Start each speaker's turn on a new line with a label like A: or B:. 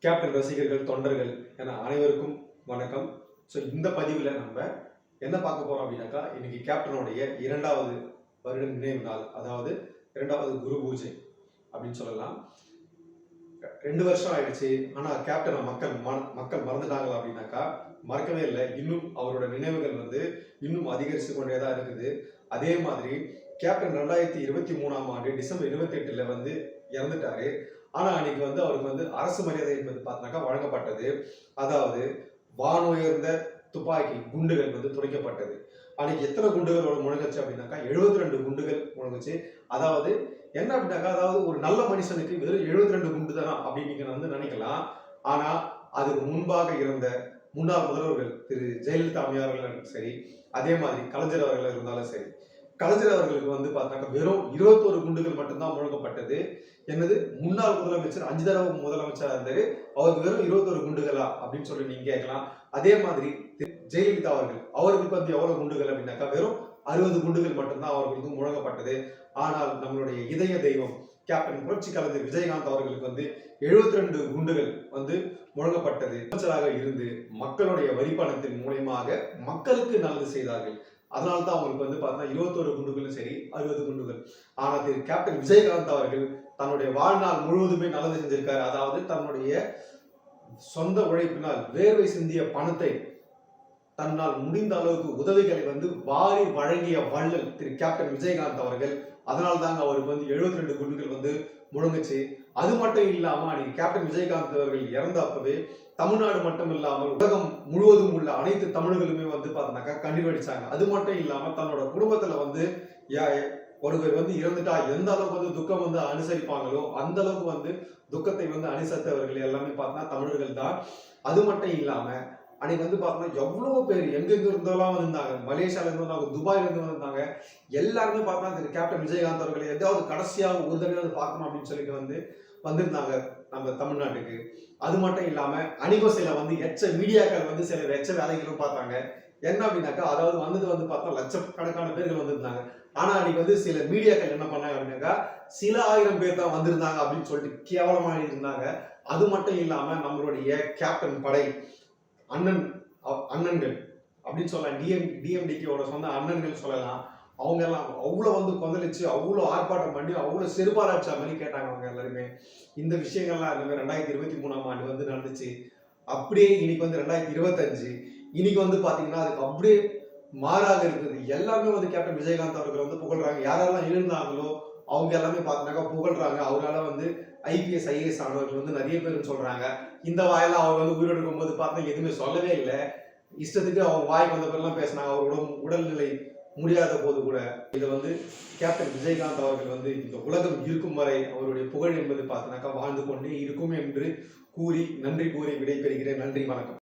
A: Captain ரசிகர்கள், தொண்டர்கள் என அனைவருக்கும் வணக்கம். ஸோ இந்த பதிவில் நம்ம என்ன பார்க்க போறோம் அப்படின்னாக்கா, இன்னைக்கு கேப்டனுடைய 2வது வருட நினைவு நாள், அதாவது 2வது குரு பூஜை அப்படின்னு சொல்லலாம். 2 வருஷம் ஆயிடுச்சு. ஆனா கேப்டனை மக்கள் மறந்துட்டாங்களா அப்படின்னாக்கா மறக்கவே இல்லை. இன்னும் அவரோட நினைவுகள் இன்னும் அதிகரித்து கொண்டே தான் இருக்குது. அதே மாதிரி கேப்டன் 2023ஆம் ஆண்டு டிசம்பர் 28ல இறந்துட்டாரு. ஆனா அன்னைக்கு அவருக்கு அரசு மரியாதை என்பது பார்த்தாக்கா வழங்கப்பட்டது. அதாவது வானுயர்ந்த துப்பாக்கி குண்டுகள் துளைக்கப்பட்டது. அன்னைக்கு எத்தனை குண்டுகள் முழங்குச்சு அப்படின்னாக்கா 72 குண்டுகள் முழங்குச்சு. அதாவது என்ன அப்படின்னாக்கா, அதாவது ஒரு நல்ல மனுஷனுக்கு வெறும் 72 குண்டு தானா அப்படின்னு நீங்க நினைக்கலாம். ஆனா அதுக்கு முன்பாக இருந்த முன்னாள் முதல்வர்கள் திரு ஜெயலலிதா அம்மையார்கள் சரி, அதே மாதிரி கலைஞர் அவர்கள் இருந்தாலும் சரி, கலைஞர் அவர்களுக்கு பார்த்தாக்கா வெறும் 21 குண்டுகள் மட்டும்தான் முழங்கப்பட்டது. என்னது, முன்னாள் முதலமைச்சர் 5 தடவை முதலமைச்சரா இருந்தாரு, அவருக்கு வெறும் 21 குண்டுகளா அப்படின்னு சொல்லி நீங்க கேட்கலாம். அதே மாதிரி ஜெயலலிதா அவர்களுக்கு எவ்வளவு குண்டுகள் அப்படின்னாக்கா வெறும் 60 குண்டுகள் மட்டும்தான் அவர்களுக்கு முழங்கப்பட்டது. ஆனால் நம்மளுடைய இதய தெய்வம் கேப்டன் புரட்சி கலைஞர் விஜயகாந்த் அவர்களுக்கு 72 குண்டுகள் முழங்கப்பட்டது. அமைச்சராக இருந்து மக்களுடைய வரிப்பணத்தின் மூலமாக மக்களுக்கு நல்லது செய்தார்கள். அதனால்தான் அவங்களுக்கு பார்த்தா 21 குண்டுகளும் சரி, 60 குண்டுகள். ஆனா திரு கேப்டன் விஜயகாந்த் அவர்கள் தன்னுடைய வாழ்நாள் முழுவதுமே நல்லது செஞ்சிருக்காரு. அதாவது தன்னுடைய சொந்த உழைப்பினால் வேர்வை சிந்திய பணத்தை தன்னால் முடிந்த அளவுக்கு உதவிகளை வாரி வழங்கிய வள்ளல் திரு கேப்டன் விஜயகாந்த் அவர்கள். அதனால தாங்க அவருக்கு 72 குண்டுகள் முழங்குச்சு. அது மட்டும் இல்லாம அன்னைக்கு கேப்டன் விஜயகாந்த் அவர்கள் இறந்தப்பவே தமிழ்நாடு மட்டும் இல்லாமல் உலகம் முழுவதும் உள்ள அனைத்து தமிழர்களுமே பார்த்தோம்னாக்கா கண்ணீர் வடிச்சாங்க. அது மட்டும் இல்லாம தன்னோட குடும்பத்துல ஒருவர் இறந்துட்டா எந்த அளவுக்கு துக்கம் அனுசரிப்பாங்களோ அந்த அளவுக்கு துக்கத்தை அனுசரித்தவர்கள் எல்லாமே பார்த்தா தமிழர்கள் தான். அது மட்டும் இல்லாம அன்னைக்கு பார்த்தோம்னா எவ்வளவு பேர் எங்கெங்க இருந்தெல்லாம் வந்திருந்தாங்க. மலேசியால இருந்து வந்தாங்க, துபாயில இருந்து வந்திருந்தாங்க. எல்லாருமே பார்த்தா திரு கேப்டன் விஜயகாந்த் அவர்களை எதாவது கடைசியாக ஒரு தடவை பார்க்கணும் அப்படின்னு சொல்லிட்டு வந்திருந்தாங்க நம்ம தமிழ்நாட்டுக்கு. அது மட்டும் இல்லாம அணிகோசையில எச்ச மீடியாக்கள் சில எச்ச வேலைகளும் பார்த்தாங்க. என்ன அப்படின்னாக்கா, அதாவது பார்த்தா லட்சக்கணக்கான பேர்கள் வந்திருந்தாங்க. ஆனா அன்னைக்கு சில மீடியாக்கள் என்ன பண்ணாங்க அப்படின்னாக்கா சில ஆயிரம் பேர் தான் வந்திருந்தாங்க அப்படின்னு சொல்லிட்டு கேவலமா இருந்தாங்க. அது மட்டும் இல்லாம நம்மளுடைய கேப்டன் படை அண்ணன்கள் அப்படின்னு சொல்லலாம், டிஎம்டிகேவோட சொந்த அண்ணன்கள் சொல்லலாம். அவங்க எல்லாம் அவ்வளவு கொந்தளிச்சு அவ்வளவு ஆர்ப்பாட்டம் பண்ணி அவ்வளவு செருப்பாராய்ச்சா மாதிரி கேட்டாங்க அவங்க எல்லாருமே. இந்த விஷயங்கள்லாம் இந்த மாதிரி 2023ஆம் ஆண்டு நடந்துச்சு. அப்படியே இன்னைக்கு 2025 இன்னைக்கு பாத்தீங்கன்னா அதுக்கு அப்படியே மாறாக இருக்குது. எல்லாருமே கேப்டன் விஜயகாந்த் அவர்கள் புகழ்றாங்க. யாரெல்லாம் இருந்தாங்களோ அவங்க எல்லாமே பார்த்தீங்கன்னாக்கா புகழ்றாங்க. அவரால் ஐபிஎஸ் ஐஏஎஸ் ஆனவர்கள் நிறைய பேர் சொல்றாங்க. இந்த வாயில அவர் உயிரோடு இருக்கும்போது பார்த்தா எதுவுமே சொல்லவே இல்லை. இஷ்டத்துக்கு அவங்க வாய்க்கு வந்த பேர்லாம் பேசினாங்க. அவரோட உடல்நிலை முடியாத போது கூட இதை கேப்டன் விஜயகாந்த் அவர்கள் இந்த உலகம் இருக்கும் வரை அவருடைய புகழ் என்பது பார்த்தீங்கன்னாக்கா வாழ்ந்து கொண்டே இருக்கும் என்று கூறி நன்றி கூறி விடைபெறுகிறேன். நன்றி, வணக்கம்.